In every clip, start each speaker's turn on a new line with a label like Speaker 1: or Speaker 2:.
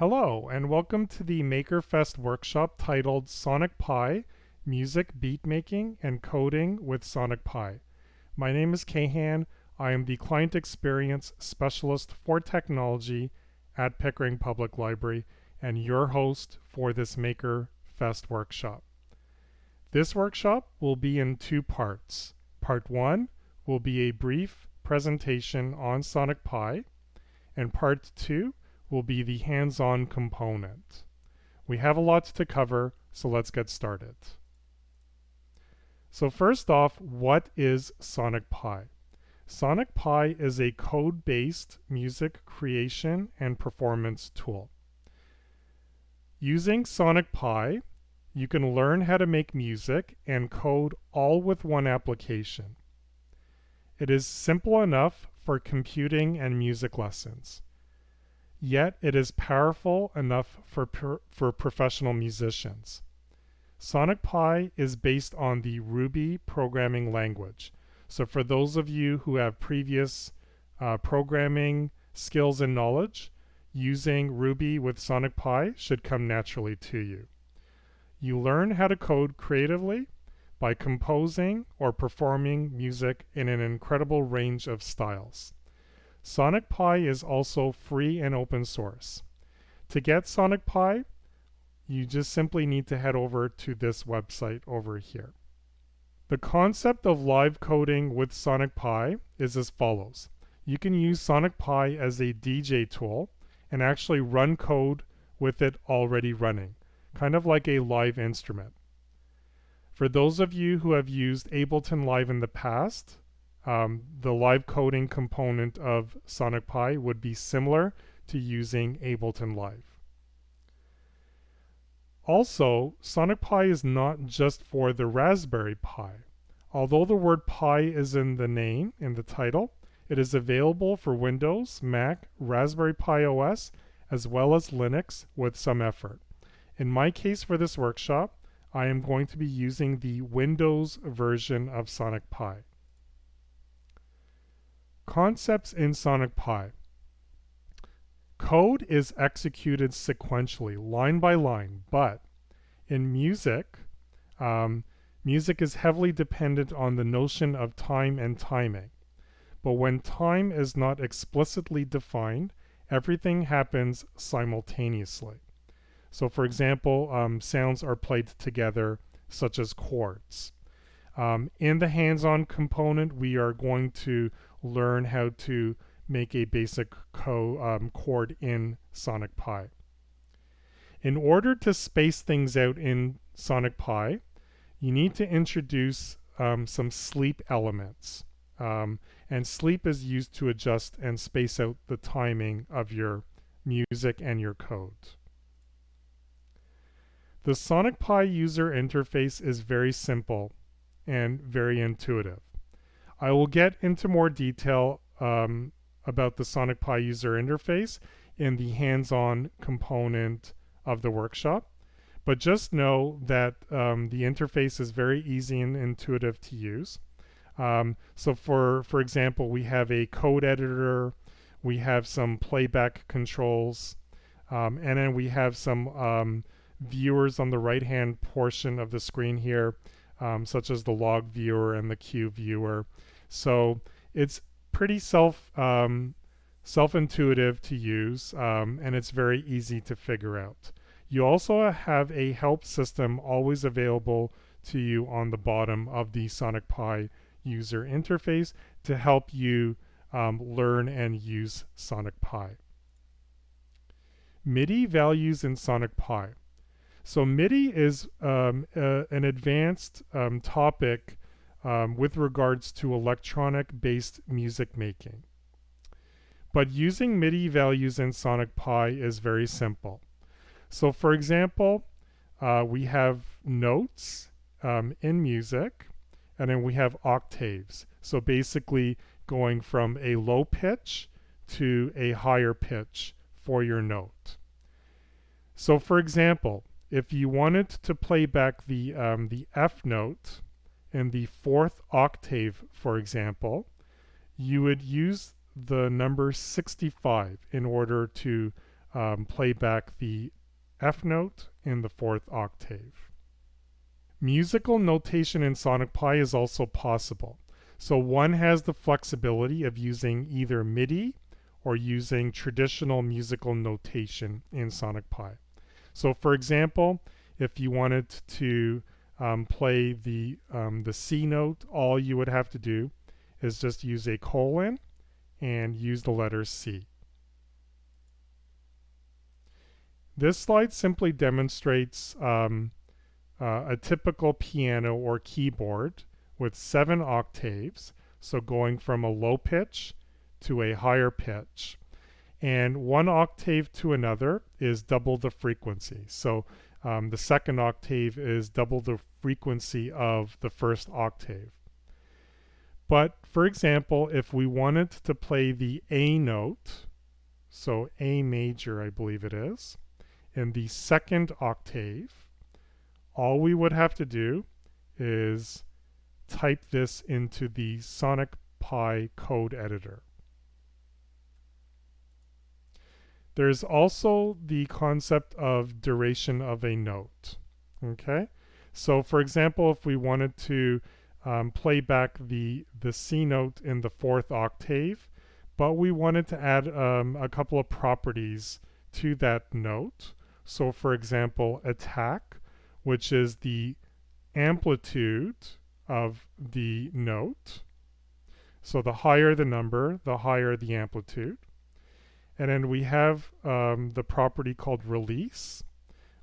Speaker 1: Hello, and welcome to the MakerFest workshop titled Sonic Pi, Music, Beat Making, and Coding with Sonic Pi. My name is Kahan. I am the Client Experience Specialist for Technology at Pickering Public Library and your host for this MakerFest workshop. This workshop will be in two parts. Part 1 will be a brief presentation on Sonic Pi, and Part 2 will be the hands-on component. We have a lot to cover, so let's get started. So first off, what is Sonic Pi? Sonic Pi is a code-based music creation and performance tool. Using Sonic Pi, you can learn how to make music and code all with one application. It is simple enough for computing and music lessons. Yet it is powerful enough for professional musicians. Sonic Pi is based on the Ruby programming language. So for those of you who have previous programming skills and knowledge, using Ruby with Sonic Pi should come naturally to you. You learn how to code creatively by composing or performing music in an incredible range of styles. Sonic Pi is also free and open source. To get Sonic Pi, you just simply need to head over to this website over here. The concept of live coding with Sonic Pi is as follows. You can use Sonic Pi as a DJ tool and actually run code with it already running, kind of like a live instrument. For those of you who have used Ableton Live in the past, the live coding component of Sonic Pi would be similar to using Ableton Live. Also, Sonic Pi is not just for the Raspberry Pi. Although the word Pi is in the name, in the title, it is available for Windows, Mac, Raspberry Pi OS, as well as Linux with some effort. In my case for this workshop, I am going to be using the Windows version of Sonic Pi. Concepts in Sonic Pi. Code is executed sequentially, line by line, but in music, music is heavily dependent on the notion of time and timing. But when time is not explicitly defined, everything happens simultaneously. So for example, sounds are played together, such as chords. In the hands-on component, we are going to learn how to make a basic chord in Sonic Pi. In order to space things out in Sonic Pi, you need to introduce some sleep elements. And sleep is used to adjust and space out the timing of your music and your code. The Sonic Pi user interface is very simple and very intuitive. I will get into more detail about the Sonic Pi user interface in the hands-on component of the workshop, but just know that the interface is very easy and intuitive to use. So for example, we have a code editor, we have some playback controls, and then we have some viewers on the right-hand portion of the screen here, such as the log viewer and the cue viewer. So it's pretty self-intuitive to use, and it's very easy to figure out. You also have a help system always available to you on the bottom of the Sonic Pi user interface to help you learn and use Sonic Pi. MIDI values in Sonic Pi. So MIDI is an advanced topic with regards to electronic-based music making. But using MIDI values in Sonic Pi is very simple. So for example, we have notes in music, and then we have octaves. So basically going from a low pitch to a higher pitch for your note. So for example, if you wanted to play back the F note in the fourth octave, for example, you would use the number 65 in order to play back the F note in the fourth octave. Musical notation in Sonic Pi is also possible. So one has the flexibility of using either MIDI or using traditional musical notation in Sonic Pi. So for example, if you wanted to play the C note, all you would have to do is just use a colon and use the letter C. This slide simply demonstrates a typical piano or keyboard with 7 octaves, so going from a low pitch to a higher pitch. And one octave to another is double the frequency. So the second octave is double the frequency of the first octave. But for example, if we wanted to play the A note, so A major, I believe it is, in the second octave, all we would have to do is type this into the Sonic Pi code editor. There's also the concept of duration of a note. Okay, so for example, if we wanted to play back the C note in the fourth octave, but we wanted to add a couple of properties to that note. So for example, attack, which is the amplitude of the note. So the higher the number, the higher the amplitude. And then we have the property called release,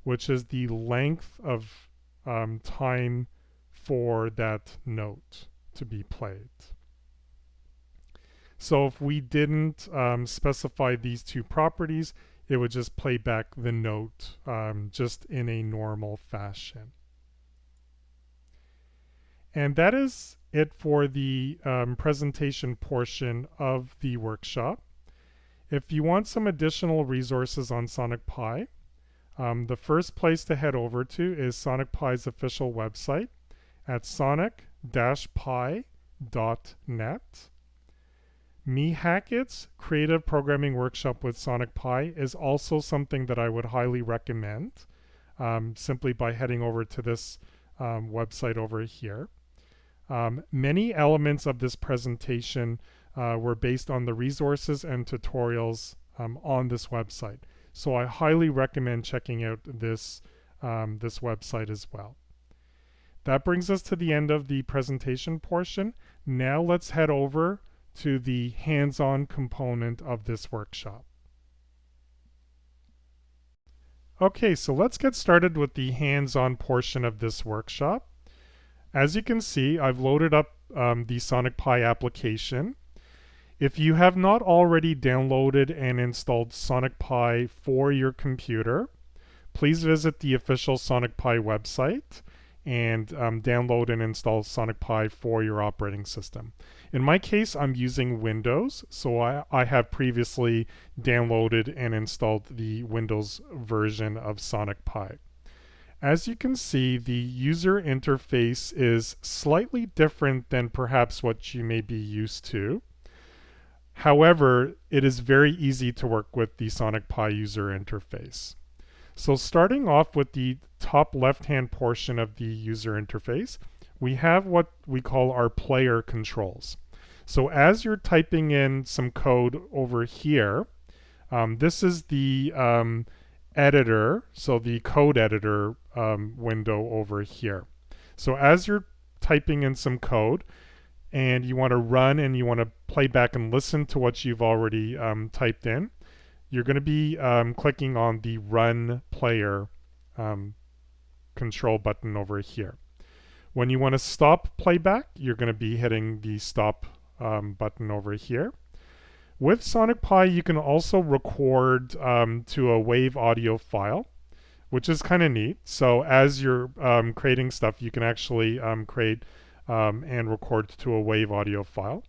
Speaker 1: which is the length of time for that note to be played. So if we didn't specify these two properties, it would just play back the note just in a normal fashion. And that is it for the presentation portion of the workshop. If you want some additional resources on Sonic Pi, the first place to head over to is Sonic Pi's official website at sonic-pi.net. Me Hackett's Creative Programming Workshop with Sonic Pi is also something that I would highly recommend, simply by heading over to this website over here. Many elements of this presentation were based on the resources and tutorials on this website. So I highly recommend checking out this website as well. That brings us to the end of the presentation portion. Now let's head over to the hands-on component of this workshop. Okay, so let's get started with the hands-on portion of this workshop. As you can see, I've loaded up the Sonic Pi application. If you have not already downloaded and installed Sonic Pi for your computer, please visit the official Sonic Pi website and download and install Sonic Pi for your operating system. In my case, I'm using Windows, so I have previously downloaded and installed the Windows version of Sonic Pi. As you can see, the user interface is slightly different than perhaps what you may be used to. However, it is very easy to work with the Sonic Pi user interface. So starting off with the top left-hand portion of the user interface, we have what we call our player controls. So as you're typing in some code over here, this is the editor, so the code editor window over here. So as you're typing in some code and you want to run and you want to play back and listen to what you've already typed in, you're going to be clicking on the Run Player control button over here. When you want to stop playback, you're going to be hitting the Stop button over here. With Sonic Pi, you can also record to a WAV audio file, which is kind of neat. So as you're creating stuff, you can actually create and record to a WAV audio file.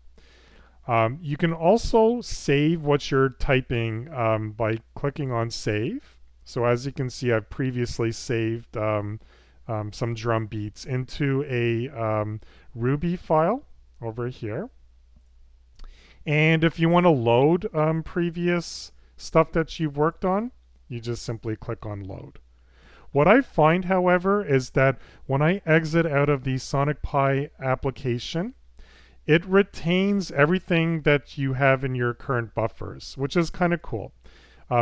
Speaker 1: You can also save what you're typing by clicking on Save. So as you can see, I've previously saved some drum beats into a Ruby file over here. And if you want to load previous stuff that you've worked on, you just simply click on load. What I find, however, is that when I exit out of the Sonic Pi application, it retains everything that you have in your current buffers, which is kind of cool.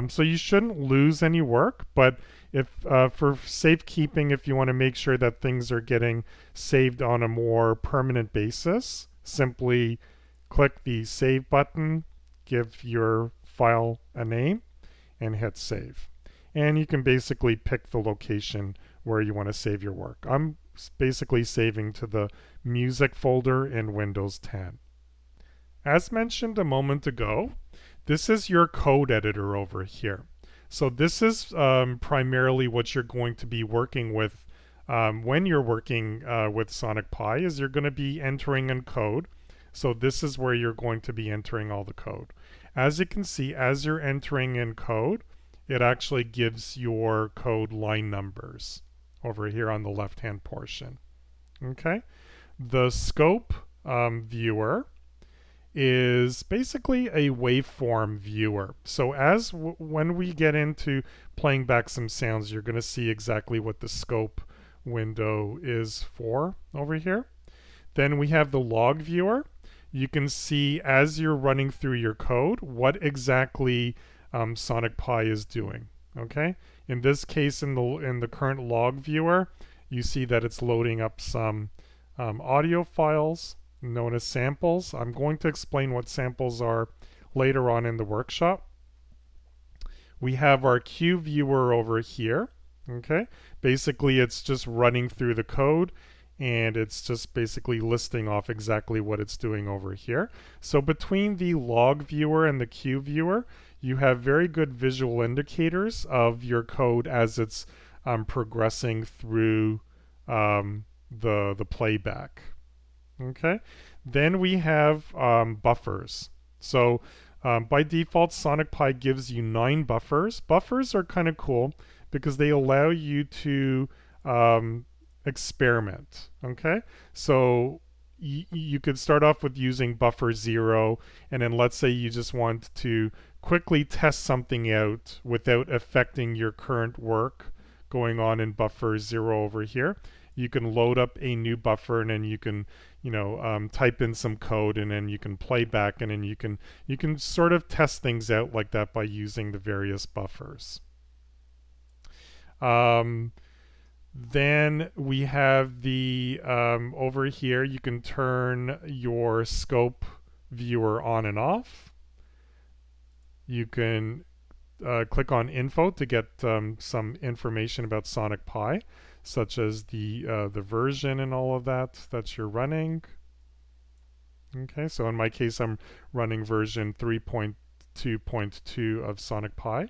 Speaker 1: So you shouldn't lose any work, but if for safekeeping, if you want to make sure that things are getting saved on a more permanent basis, simply click the Save button, give your file a name, and hit Save. And you can basically pick the location where you want to save your work. I'm basically saving to the Music folder in Windows 10. As mentioned a moment ago, this is your code editor over here. So this is primarily what you're going to be working with when you're working with Sonic Pi, is you're going to be entering in code. So this is where you're going to be entering all the code. As you can see, as you're entering in code, it actually gives your code line numbers over here on the left-hand portion. Okay, the scope viewer is basically a waveform viewer. So when we get into playing back some sounds, you're going to see exactly what the scope window is for over here. Then we have the log viewer. You can see as you're running through your code what exactly Sonic Pi is doing. Okay, in this case, in the current log viewer, you see that it's loading up some audio files known as samples. I'm going to explain what samples are later on in the workshop. We have our cue viewer over here. Okay, basically it's just running through the code, and it's just basically listing off exactly what it's doing over here. So between the log viewer and the cue viewer, you have very good visual indicators of your code as it's progressing through the playback. Okay, then we have buffers. So by default, Sonic Pi gives you 9 buffers. Buffers are kind of cool because they allow you to experiment. Okay, so you could start off with using buffer 0, and then let's say you just want to quickly test something out without affecting your current work going on in buffer 0 over here. You can load up a new buffer, and then you can type in some code, and then you can play back, and then you can sort of test things out like that by using the various buffers. Then we have the over here, you can turn your scope viewer on and off. You can click on info to get some information about Sonic Pi, such as the version and all of that you're running. Okay, so in my case, I'm running version 3.2.2 of Sonic Pi.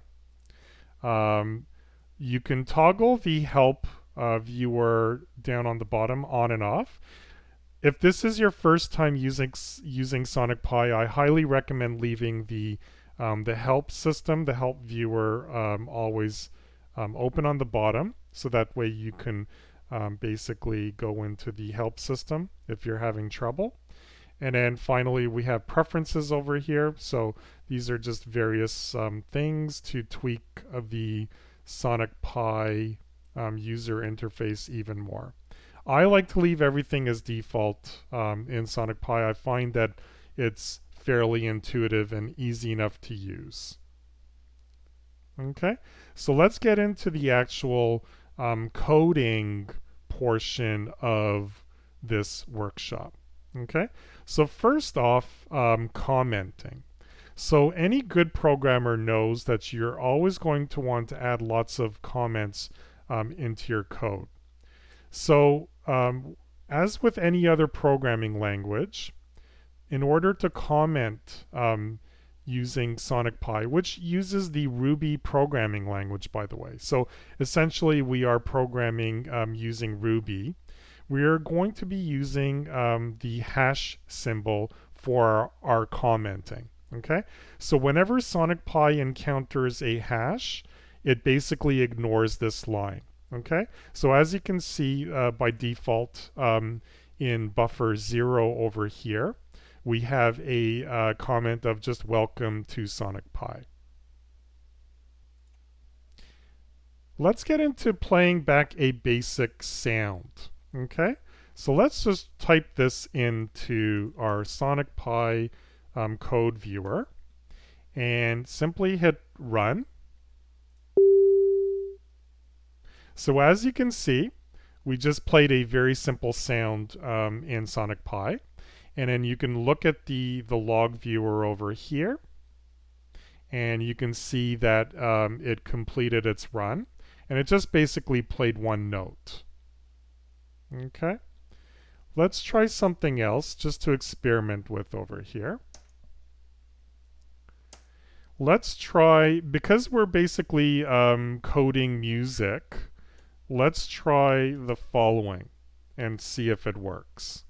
Speaker 1: You can toggle the help viewer down on the bottom on and off. If this is your first time using Sonic Pi, I highly recommend leaving the help system, the help viewer, always open on the bottom, so that way you can basically go into the help system if you're having trouble. And then finally, we have preferences over here. So these are just various things to tweak the Sonic Pi user interface even more. I like to leave everything as default in Sonic Pi. I find that it's fairly intuitive and easy enough to use. Okay, so let's get into the actual coding portion of this workshop. Okay, so first off, commenting. So any good programmer knows that you're always going to want to add lots of comments into your code. So as with any other programming language, in order to comment using Sonic Pi, which uses the Ruby programming language, by the way. So essentially we are programming using Ruby. We are going to be using the hash symbol for our commenting. Okay, so whenever Sonic Pi encounters a hash, it basically ignores this line. Okay, so as you can see by default in buffer 0 over here, we have a comment of just welcome to Sonic Pi. Let's get into playing back a basic sound. Okay, so let's just type this into our Sonic Pi code viewer and simply hit run. So as you can see, we just played a very simple sound in Sonic Pi. And then you can look at the log viewer over here, and you can see that it completed its run. And it just basically played one note. Okay, let's try something else just to experiment with over here. Let's try, because we're basically coding music, let's try the following and see if it works.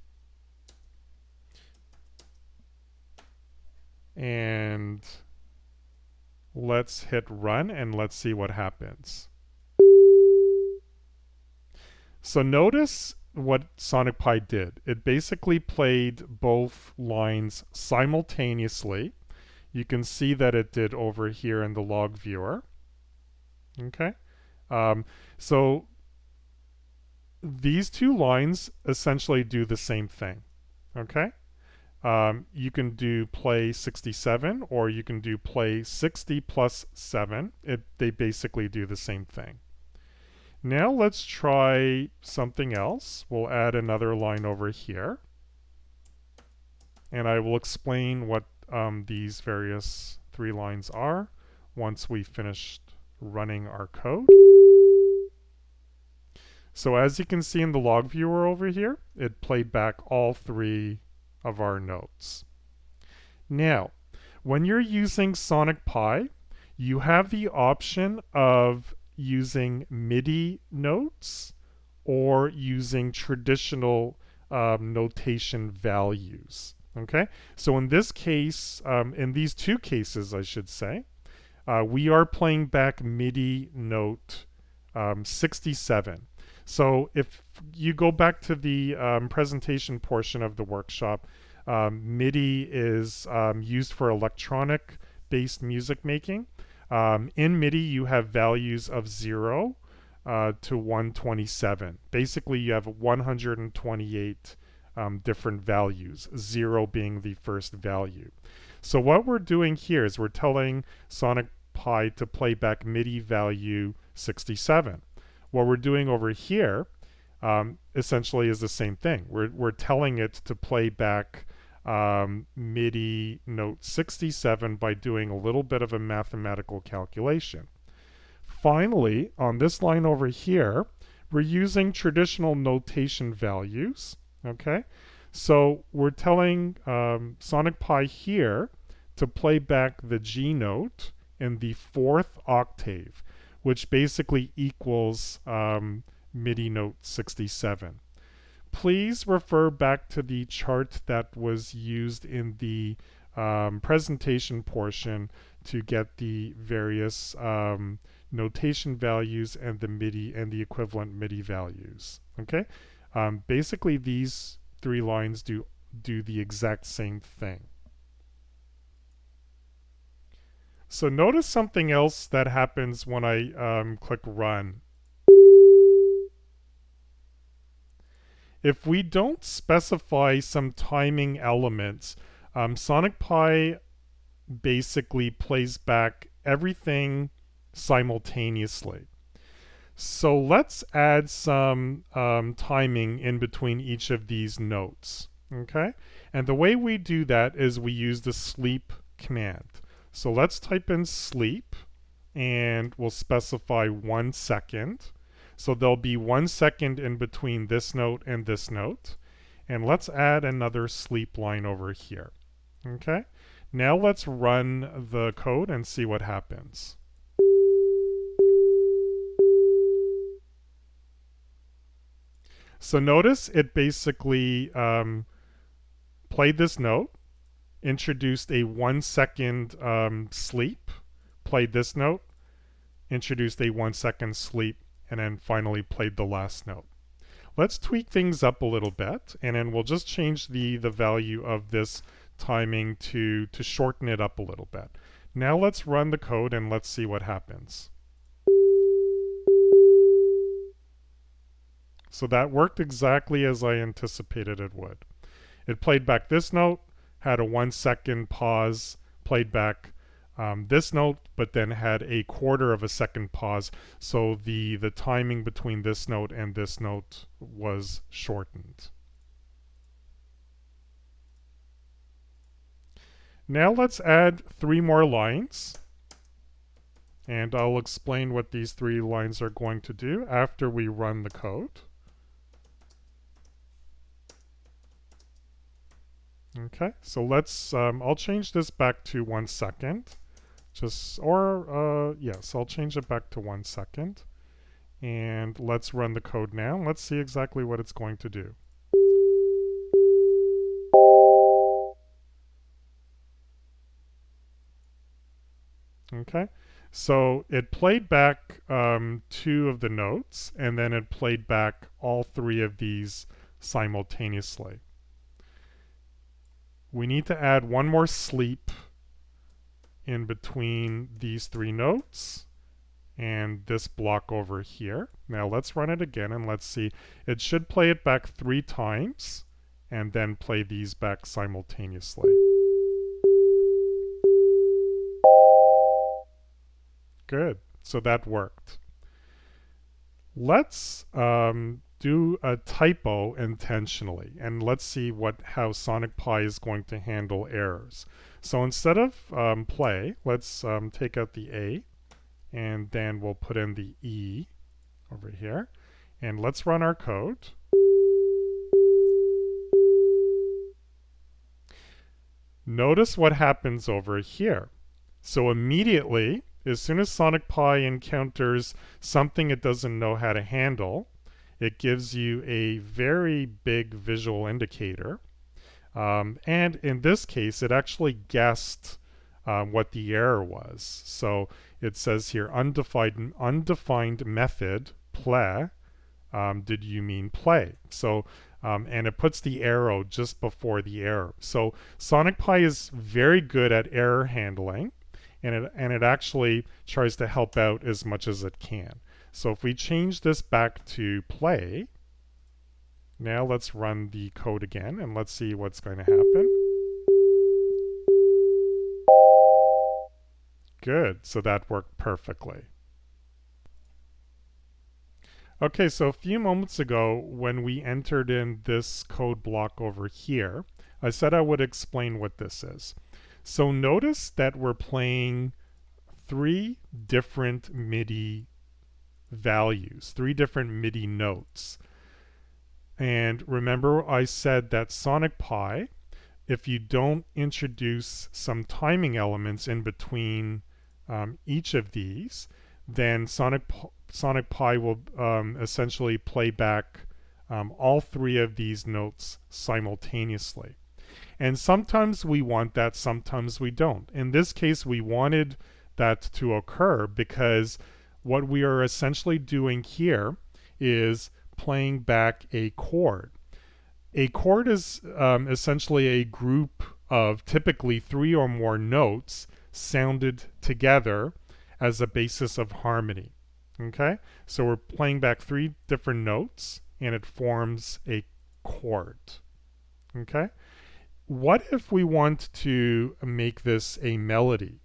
Speaker 1: And let's hit run and let's see what happens. So notice what Sonic Pi did. It basically played both lines simultaneously. You can see that it did over here in the log viewer. Okay. So these two lines essentially do the same thing. Okay. You can do play 67 or you can do play 60 plus 7. They basically do the same thing. Now let's try something else. We'll add another line over here. And I will explain what these various 3 lines are once we finished running our code. So as you can see in the log viewer over here, it played back all 3 of our notes. Now, when you're using Sonic Pi, you have the option of using MIDI notes or using traditional notation values. Okay, so in this case, in these 2 cases, I should say, we are playing back MIDI note 67. So if you go back to the presentation portion of the workshop, MIDI is used for electronic-based music making. In MIDI, you have values of 0 to 127. Basically, you have 128 different values, 0 being the first value. So what we're doing here is we're telling Sonic Pi to play back MIDI value 67. What we're doing over here essentially is the same thing. We're telling it to play back MIDI note 67 by doing a little bit of a mathematical calculation. Finally, on this line over here, we're using traditional notation values. Okay, so we're telling Sonic Pi here to play back the G note in the 4th octave, which basically equals MIDI note 67. Please refer back to the chart that was used in the presentation portion to get the various notation values and the MIDI and the equivalent MIDI values. Okay, basically these 3 lines do the exact same thing. So notice something else that happens when I click run. If we don't specify some timing elements, Sonic Pi basically plays back everything simultaneously. So let's add some timing in between each of these notes. Okay? And the way we do that is we use the sleep command. So let's type in sleep and we'll specify 1 second. So there'll be 1 second in between this note and this note. And let's add another sleep line over here. Okay? Now let's run the code and see what happens. So notice it basically played this note, introduced a 1 second sleep, played this note, introduced a 1 second sleep, and then finally played the last note. Let's tweak things up a little bit, and then we'll just change the value of this timing to shorten it up a little bit. Now let's run the code and let's see what happens. So that worked exactly as I anticipated it would. It played back this note, had a 1 second pause, played back this note, but then had a quarter of a second pause. So the timing between this note and this note was shortened. Now let's add 3 more lines. And I'll explain what these 3 lines are going to do after we run the code. Okay, so let's, I'll change this back to 1 second. Yes, I'll change it back to 1 second. And let's run the code now. Let's see exactly what it's going to do. Okay, so it played back 2 of the notes, and then it played back all 3 of these simultaneously. We need to add 1 more sleep in between these 3 notes and this block over here. Now let's run it again and let's see. It should play it back 3 times and then play these back simultaneously. Good, so that worked. Let's do a typo intentionally, and let's see how Sonic Pi is going to handle errors. So instead of play, let's take out the A, and then we'll put in the E over here, and let's run our code. Notice what happens over here. So immediately, as soon as Sonic Pi encounters something it doesn't know how to handle, it gives you a very big visual indicator. And in this case, it actually guessed what the error was. So it says here, undefined method, play. Did you mean play? So, and it puts the arrow just before the error. So Sonic Pi is very good at error handling, and it actually tries to help out as much as it can. So if we change this back to play, now let's run the code again and let's see what's going to happen. Good, so that worked perfectly. Okay, so a few moments ago when we entered in this code block over here, I said I would explain what this is. So notice that we're playing 3 different MIDI values, 3 different MIDI notes. And remember I said that Sonic Pi, if you don't introduce some timing elements in between each of these, then Sonic Pi will essentially play back all 3 of these notes simultaneously. And sometimes we want that, sometimes we don't. In this case, we wanted that to occur because what we are essentially doing here is playing back a chord. A chord is essentially a group of typically 3 or more notes sounded together as a basis of harmony. Okay, so we're playing back 3 different notes and it forms a chord. Okay, what if we want to make this a melody?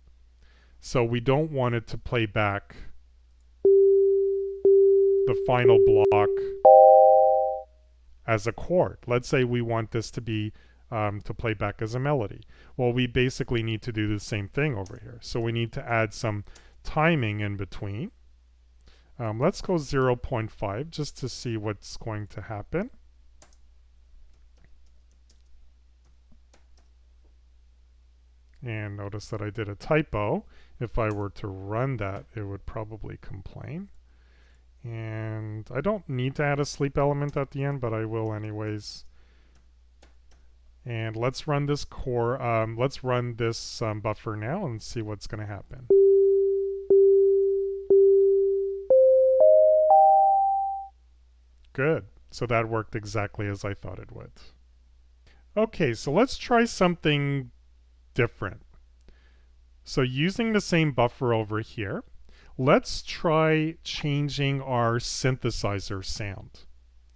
Speaker 1: So we don't want it to play back the final block as a chord. Let's say we want this to be to play back as a melody. Well, we basically need to do the same thing over here. So we need to add some timing in between. Let's go 0.5 just to see what's going to happen. And notice that I did a typo. If I were to run that, it would probably complain. And I don't need to add a sleep element at the end, but I will anyways. And let's run this buffer now and see what's going to happen. Good. So that worked exactly as I thought it would. Okay, so let's try something different. So using the same buffer over here, let's try changing our synthesizer sound.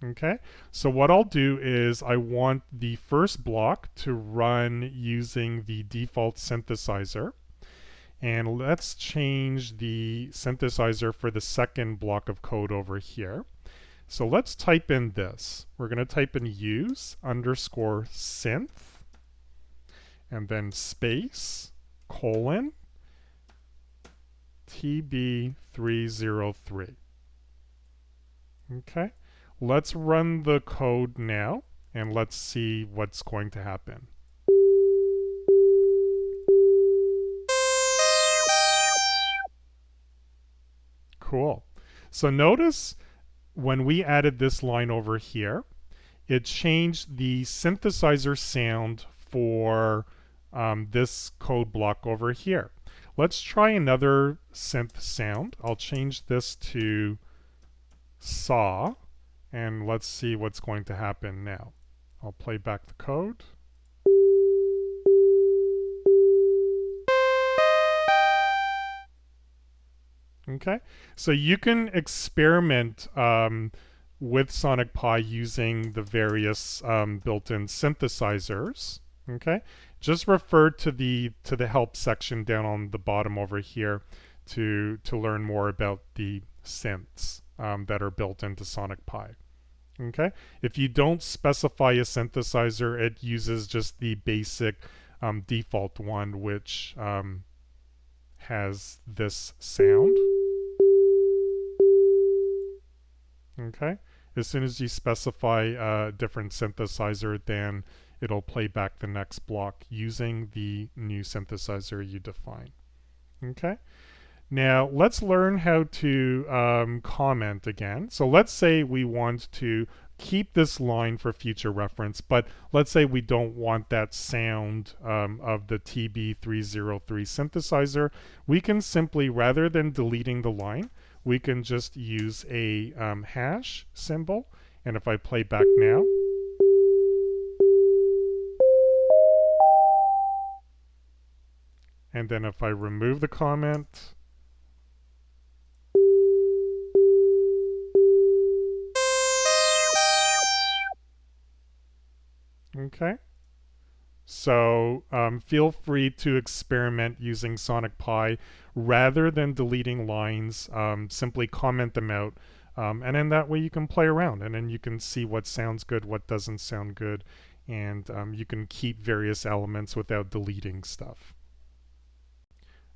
Speaker 1: Okay, so what I'll do is I want the first block to run using the default synthesizer. And let's change the synthesizer for the second block of code over here. So let's type in this. We're going to type in use underscore synth and then space colon TB303. Okay, let's run the code now and let's see what's going to happen. Cool. So notice when we added this line over here, it changed the synthesizer sound for this code block over here. Let's try another synth sound. I'll change this to saw, and let's see what's going to happen now. I'll play back the code. Okay, so you can experiment with Sonic Pi using the various built-in synthesizers. Okay, just refer to the help section down on the bottom over here to learn more about the synths that are built into Sonic Pi. Okay, if you don't specify a synthesizer, it uses just the basic default one, which has this sound. Okay, as soon as you specify a different synthesizer, then it'll play back the next block using the new synthesizer you define. Okay, now let's learn how to comment again. So let's say we want to keep this line for future reference, but let's say we don't want that sound of the TB303 synthesizer. We can simply, rather than deleting the line, we can just use a hash symbol. And if I play back now, and then if I remove the comment, okay. So feel free to experiment using Sonic Pi rather than deleting lines. Simply comment them out, and then that way you can play around, and then you can see what sounds good, what doesn't sound good, and you can keep various elements without deleting stuff.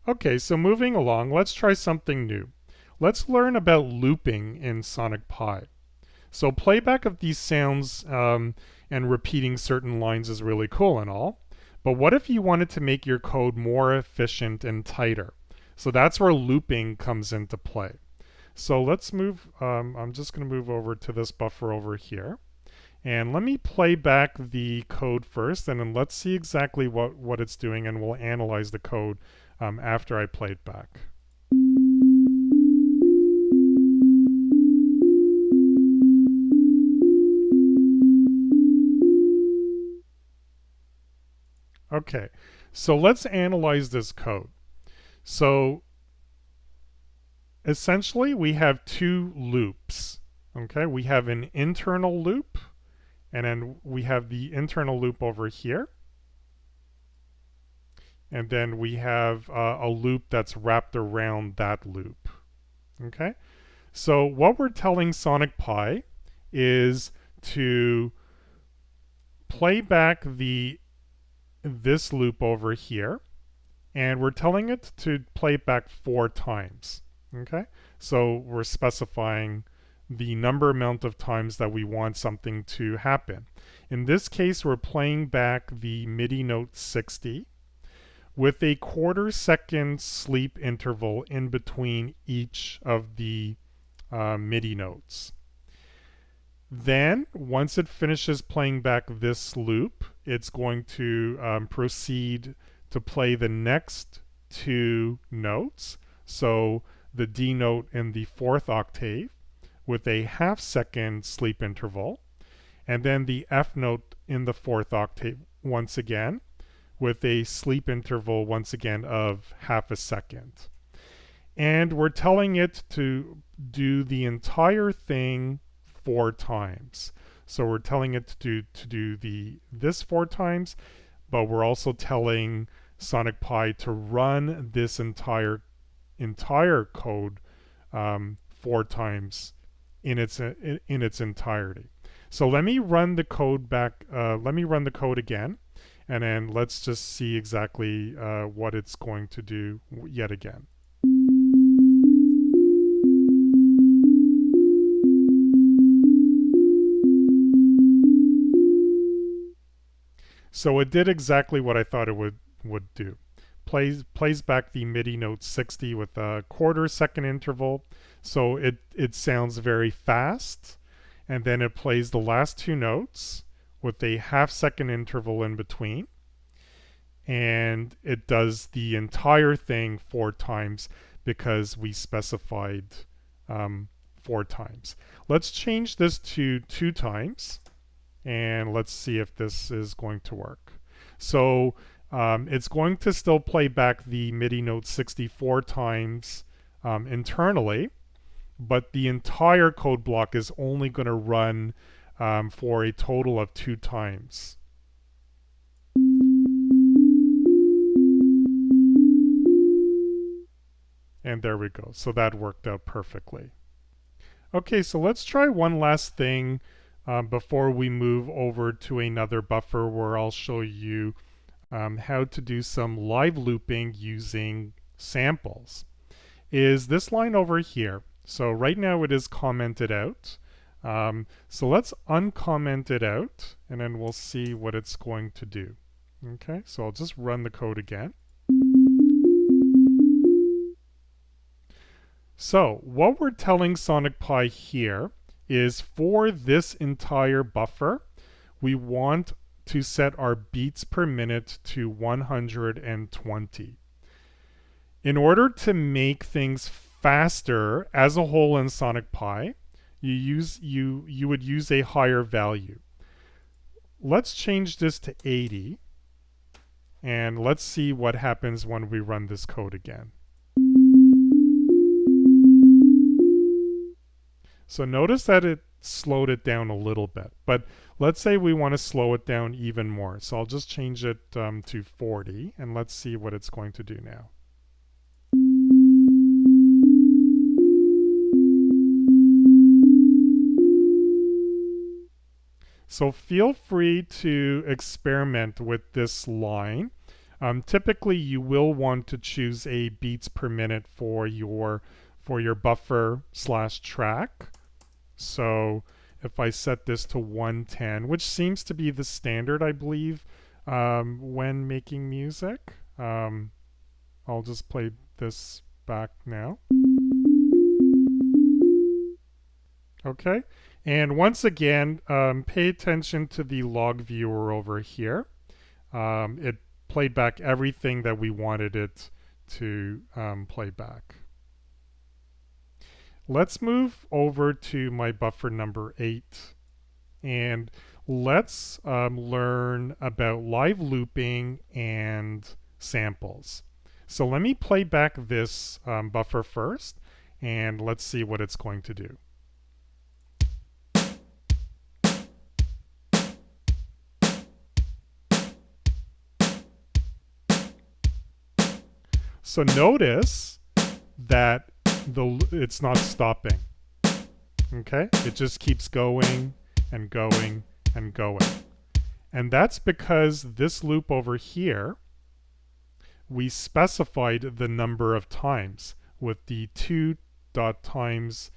Speaker 1: Okay, so moving along, let's try something new. Let's learn about looping in Sonic Pi. So playback of these sounds and repeating certain lines is really cool and all, but what if you wanted to make your code more efficient and tighter? So that's where looping comes into play. So let's move, I'm just going to move over to this buffer over here. And let me play back the code first, and then let's see exactly what it's doing, and we'll analyze the code after I play it back. Okay, so let's analyze this code. So essentially we have two loops. Okay, we have an internal loop, and then we have the internal loop over here. And then we have a loop that's wrapped around that loop. Okay, so what we're telling Sonic Pi is to play back this loop over here, and we're telling it to play it back 4 times. Okay, so we're specifying the amount of times that we want something to happen. In this case, we're playing back the MIDI note 60 with a 1/4 second sleep interval in between each of the MIDI notes. Then, once it finishes playing back this loop, it's going to proceed to play the next 2 notes. So the D note in the 4th octave with a 1/2 second sleep interval, and then the F note in the 4th octave once again with a sleep interval once again of 1/2 second. And we're telling it to do the entire thing 4 times. So we're telling it to do this 4 times, but we're also telling Sonic Pi to run this entire code 4 times in its entirety. So let me run the code back. Let me run the code again, and then let's just see exactly what it's going to do yet again. So it did exactly what I thought it would do. Plays back the MIDI note 60 with a quarter-second interval, so it sounds very fast, and then it plays the last 2 notes with a half-second interval in between, and it does the entire thing 4 times because we specified 4 times. Let's change this to 2 times, and let's see if this is going to work. So it's going to still play back the MIDI note 64 times internally, but the entire code block is only going to run for a total of 2 times. And there we go. So that worked out perfectly. Okay, so let's try one last thing before we move over to another buffer where I'll show you how to do some live looping using samples. Is this line over here. So right now it is commented out. So let's uncomment it out, and then we'll see what it's going to do. Okay, so I'll just run the code again. So what we're telling Sonic Pi here is for this entire buffer, we want to set our beats per minute to 120. In order to make things faster as a whole in Sonic Pi, you would use a higher value. Let's change this to 80, and let's see what happens when we run this code again. So notice that it slowed it down a little bit, but let's say we want to slow it down even more. So I'll just change it to 40, and let's see what it's going to do now. So feel free to experiment with this line. Typically, you will want to choose a beats per minute for your buffer / track. So if I set this to 110, which seems to be the standard, I believe, when making music. I'll just play this back now. Okay, and once again, pay attention to the log viewer over here. It played back everything that we wanted it to play back. Let's move over to my buffer number 8, and let's learn about live looping and samples. So let me play back this buffer first, and let's see what it's going to do. So notice that it's not stopping. Okay, it just keeps going and going and going. And that's because this loop over here, we specified the number of times with the 2.times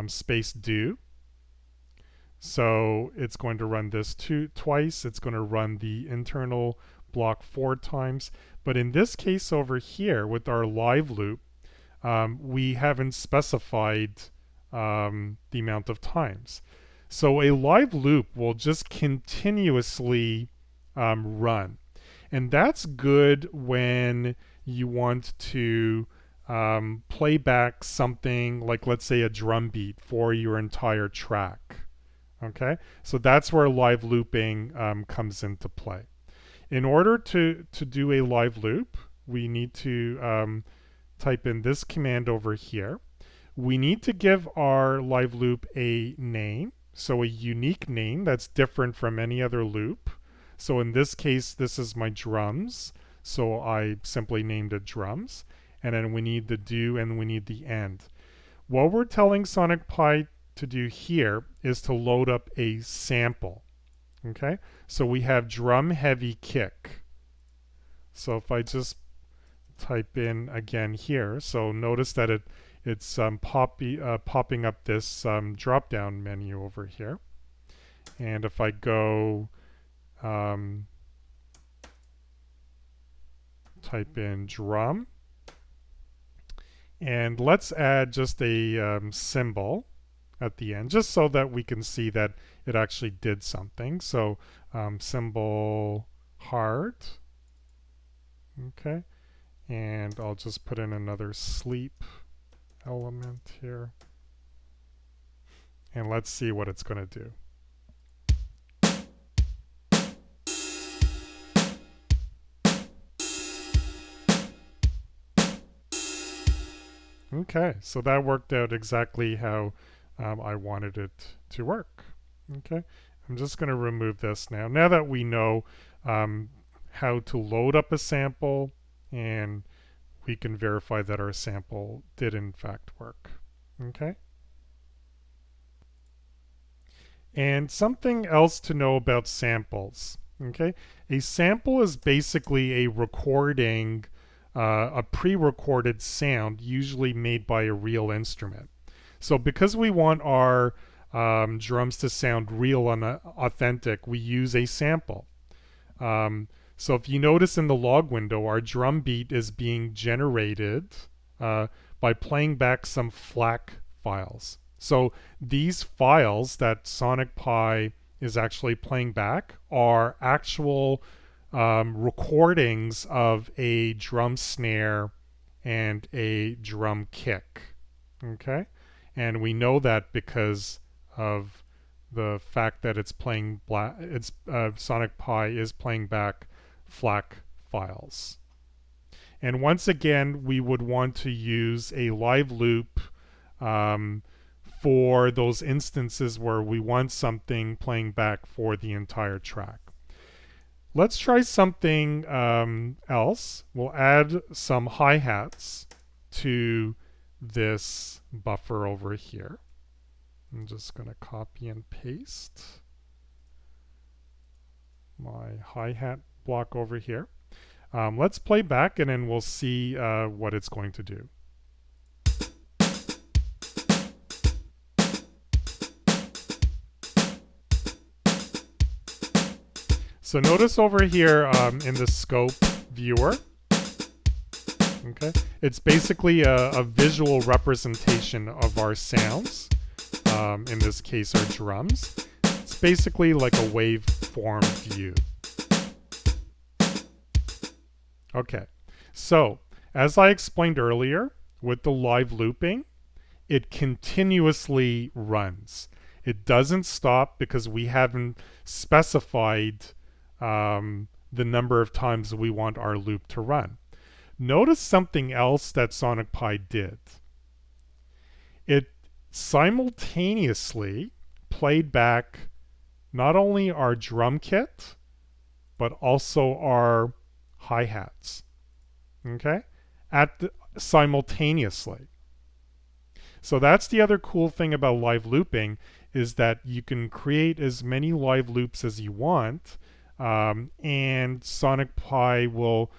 Speaker 1: space do. So it's going to run this twice. It's going to run the internal block 4 times. But in this case over here with our live loop, we haven't specified the amount of times. So a live loop will just continuously run. And that's good when you want to play back something like, let's say, a drum beat for your entire track. Okay, so that's where live looping comes into play. In order to do a live loop, we need to type in this command over here. We need to give our live loop a name. So a unique name that's different from any other loop. So in this case, this is my drums. So I simply named it drums. And then we need the do and we need the end. What we're telling Sonic Pi to do here is to load up a sample. Okay, so we have drum heavy kick. So if I just type in again here, so notice that it's popping up this drop down menu over here. And if I go type in drum, and let's add just a symbol at the end, just so that we can see that it actually did something. So symbol heart. Okay, and I'll just put in another sleep element here. And let's see what it's going to do. Okay, so that worked out exactly how I wanted it to work. Okay, I'm just going to remove this now. Now that we know how to load up a sample, and we can verify that our sample did in fact work. Okay. And something else to know about samples. Okay, a sample is basically a recording, a pre-recorded sound, usually made by a real instrument. So because we want our drums to sound real and authentic, we use a sample. So if you notice in the log window, our drum beat is being generated by playing back some FLAC files. So these files that Sonic Pi is actually playing back are actual recordings of a drum snare and a drum kick. Okay, and we know that because of the fact that it's playing Sonic Pi is playing back FLAC files. And once again, we would want to use a live loop for those instances where we want something playing back for the entire track. Let's try something else. We'll add some hi-hats to this buffer over here. I'm just going to copy and paste my hi-hat block over here. Let's play back and then we'll see what it's going to do. So notice over here in the scope viewer, okay, it's basically a visual representation of our sounds, in this case our drums. It's basically like a waveform view. Okay, so as I explained earlier, with the live looping, it continuously runs. It doesn't stop because we haven't specified the number of times we want our loop to run. Notice something else that Sonic Pi did. It simultaneously played back not only our drum kit, but also our hi-hats, okay, simultaneously. So that's the other cool thing about live looping, is that you can create as many live loops as you want, and Sonic Pi will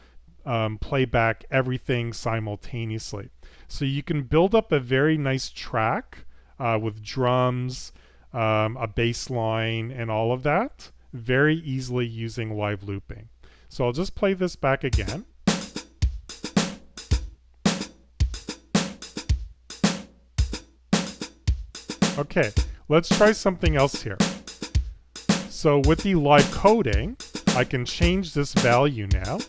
Speaker 1: play back everything simultaneously. So you can build up a very nice track with drums, a bass line, and all of that very easily using live looping. So I'll just play this back again. Okay, let's try something else here. So with the live coding, I can change this value now.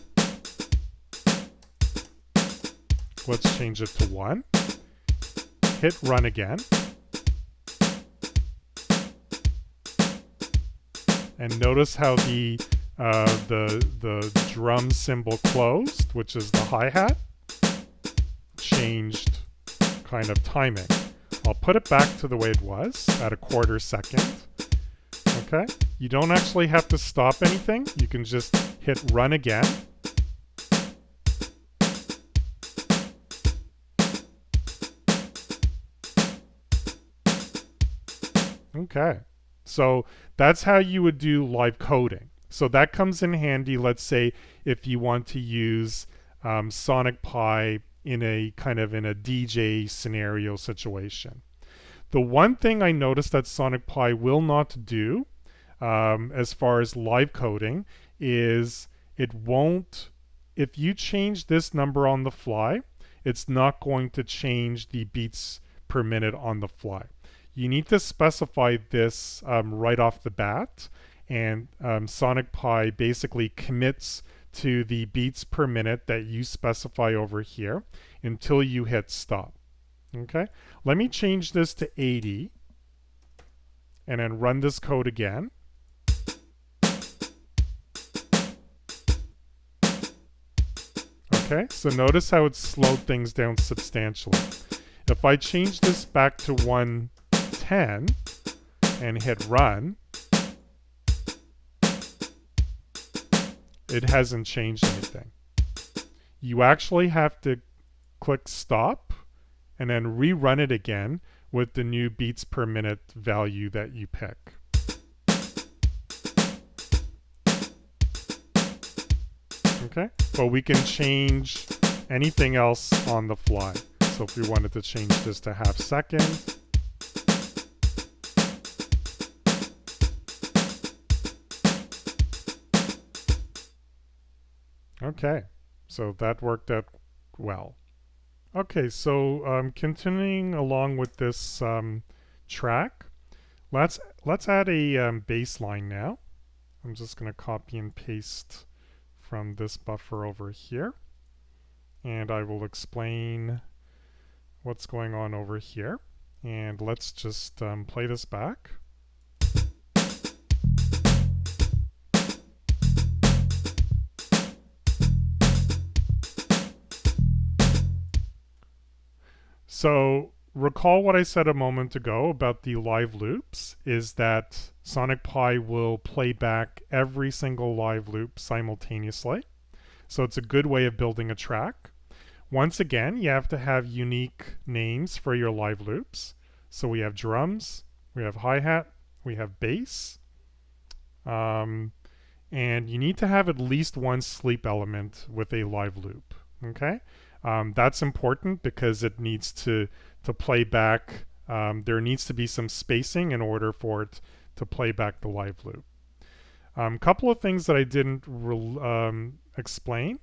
Speaker 1: Let's change it to 1. Hit run again. And notice how the drum symbol closed, which is the hi-hat, changed kind of timing. I'll put it back to the way it was at a 1/4 second. Okay, you don't actually have to stop anything. You can just hit run again. Okay, so that's how you would do live coding. So that comes in handy, let's say, if you want to use Sonic Pi in a kind of in a DJ scenario situation. The one thing I noticed that Sonic Pi will not do as far as live coding is it won't, if you change this number on the fly, it's not going to change the beats per minute on the fly. You need to specify this right off the bat, and Sonic Pi basically commits to the beats per minute that you specify over here until you hit stop. Okay, let me change this to 80 and then run this code again. Okay, so notice how it slowed things down substantially. If I change this back to 110 and hit run, it hasn't changed anything. You actually have to click stop and then rerun it again with the new beats per minute value that you pick. Okay, but we can change anything else on the fly. So if we wanted to change this to half second, okay, so that worked out well. Okay, so continuing along with this track, let's add a bass line now. I'm just going to copy and paste from this buffer over here, and I will explain what's going on over here. And let's just play this back. So recall what I said a moment ago about the live loops is that Sonic Pi will play back every single live loop simultaneously. So it's a good way of building a track. Once again, you have to have unique names for your live loops. So we have drums, we have hi-hat, we have bass, and you need to have at least one sleep element with a live loop. Okay? That's important because it needs to play back. There needs to be some spacing in order for it to play back the live loop. Couple of things that I didn't explain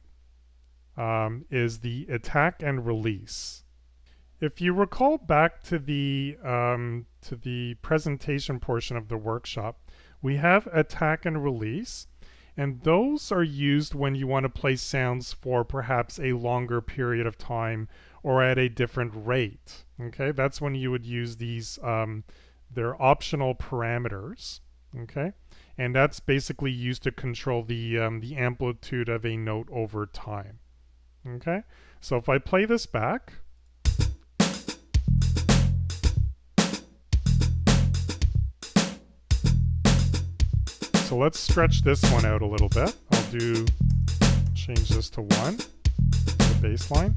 Speaker 1: is the attack and release. If you recall back to the presentation portion of the workshop, we have attack and release. And those are used when you want to play sounds for perhaps a longer period of time or at a different rate. Okay, that's when you would use these, they're optional parameters. Okay, and that's basically used to control the amplitude of a note over time. Okay, so if I play this back, so let's stretch this one out a little bit. I'll change this to 1, the bass line.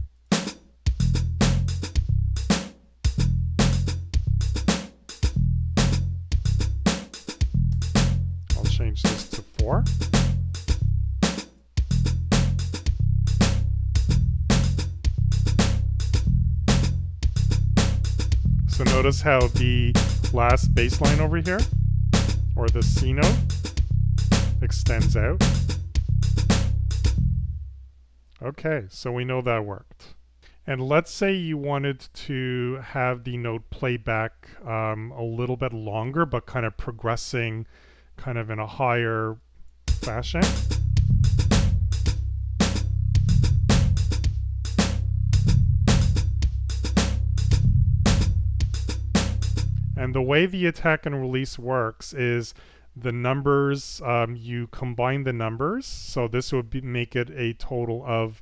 Speaker 1: I'll change this to 4. So notice how the last bass line over here, or the C note, extends out. Okay, so we know that worked. And let's say you wanted to have the note play back a little bit longer, but kind of progressing kind of in a higher fashion. And the way the attack and release works is the numbers, you combine the numbers, so this would make it a total of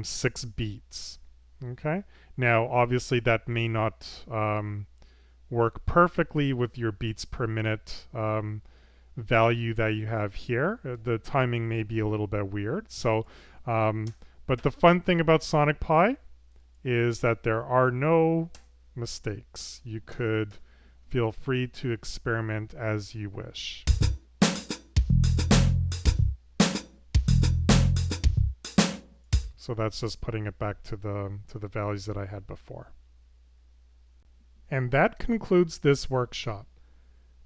Speaker 1: 6 beats. Okay, now obviously that may not work perfectly with your beats per minute value that you have here. The timing may be a little bit weird. So, but the fun thing about Sonic Pi is that there are no mistakes. You could feel free to experiment as you wish. So that's just putting it back to the values that I had before. And that concludes this workshop.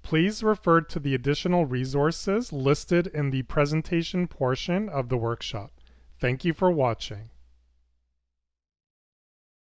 Speaker 1: Please refer to the additional resources listed in the presentation portion of the workshop. Thank you for watching.